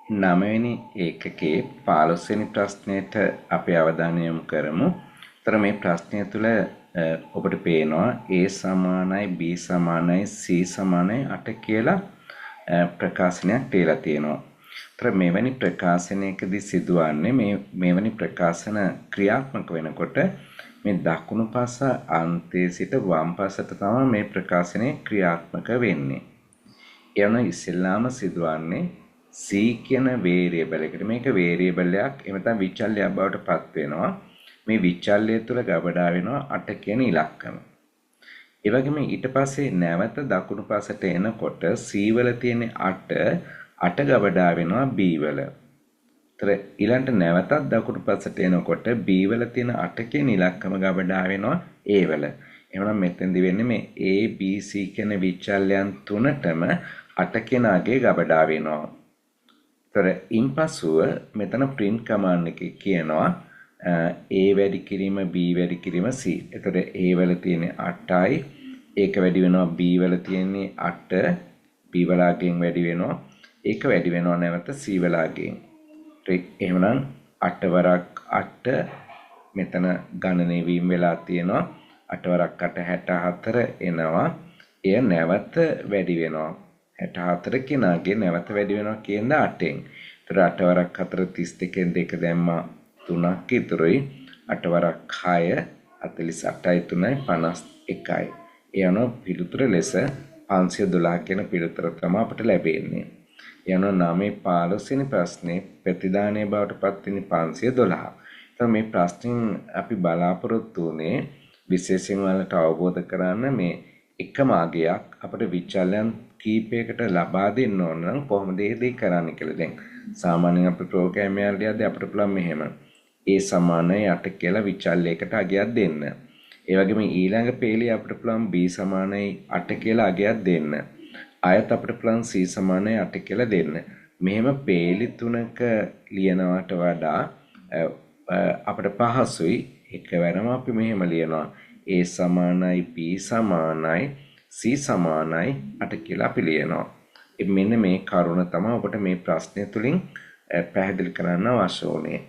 9වෙනි ඒකකයේ 15වෙනි ප්‍රශ්නයට අපි අවධානය යොමු කරමු. ତර මේ ප්‍රශ්නය තුළ ඔබට පේනවා A සමානයි B සමානයි C සමානයි 8 කියලා ප්‍රකාශනයක් තියලා තියෙනවා. තර මෙවැනි ප්‍රකාශනයකදී සිදුවන්නේ මෙවැනි ප්‍රකාශන ක්‍රියාත්මක වෙනකොට මේ දකුණු පස අන්තයේ සිට වම් පසට තමයි මේ ප්‍රකාශනය ක්‍රියාත්මක වෙන්නේ. එයන ඉස්සෙල්ලාම සිදුවන්නේ C කියන වේරියබල් එකට මේක වේරියබල් එකක් එහෙම නැත්නම් විචල්‍යයක් බවට පත් වෙනවා. මේ විචල්‍ය තුළ ගබඩා වෙනවා 8 කියන ඉලක්කම. ඒ වගේම ඊට පස්සේ නැවත දකුණු පසට එනකොට C වල තියෙන 8 ගබඩා වෙනවා B වල. ඒතර ඊළඟට නැවතත් දකුණු පසට එනකොට B වල තියෙන 8 කියන ඉලක්කම ගබඩා වෙනවා A වල. එහෙනම් මෙතෙන්දි වෙන්නේ මේ A B C කියන විචල්‍යයන් තුනටම 8 කෙනාගේ ගබඩා වෙනවා. ඒතර ඉන්පසුව මෙතන print command එකේ කියනවා A වැඩි කිරීම B වැඩි කිරීම C. ඒතර A වල තියෙන 8යි ඒක වැඩි වෙනවා B වල තියෙන 8 B වලගෙන් වැඩි වෙනවා ඒක වැඩි වෙනවා නැවත C වලගෙන්. එහෙනම් 8 වරක් 8 මෙතන ගණනය වීම වෙලා තියෙනවා 8 වරක් 8 64 එනවා. එය නැවත වැඩි වෙනවා 64 කෙනාගේ නැවත වැඩි වෙනවා කියන්නේ 8න්. ඒතර 8 වරක් 4 32න් 2 දැම්මා 3ක් ඉතුරුයි. 8 වරක් 6 48යි 3යි 51යි. ඒ අනුව පිළිතුර ලෙස 512 කියන පිළිතුර තමයි අපට ලැබෙන්නේ. ඒ අනුව 9 15 වෙනි ප්‍රශ්නේ ප්‍රතිදානයේ බවට පත් වෙන්නේ 512. ඒතර මේ ප්‍රශ්نين අපි බලාපොරොත්තු වුණේ විශේෂයෙන් වලට අවබෝධ කරගන්න මේ එකම අගයක් අපිට විචල්යන් කීපයකට ලබා දෙන්න ඕන නම් කොහොමද ඒ දේ කරන්න කියලා. දැන් සාමාන්‍යයෙන් අපි ප්‍රෝග්‍රෑම් එකක් ලියද්දී අපිට පුළුවන් මෙහෙම A සමානයි 8 කියලා විචල්යයකට අගයක් දෙන්න. ඒ වගේම ඊළඟ පේලිය අපිට පුළුවන් B සමානයි 8 කියලා අගයක් දෙන්න. ආයත් අපිට පුළුවන් C සමානයි 8 කියලා දෙන්න. මෙහෙම පේලි තුනක ලියනවට වඩා අපිට පහසුයි එකවරම අපි මෙහෙම ලියනවා A සමානයි B සමානයි C සමානයි 8 කියලා අපි ලියනවා. මෙන්න මේ කරුණ තමයි ඔබට මේ ප්‍රශ්නය තුලින් පැහැදිලි කරන්න අවශ්‍ය වුණේ.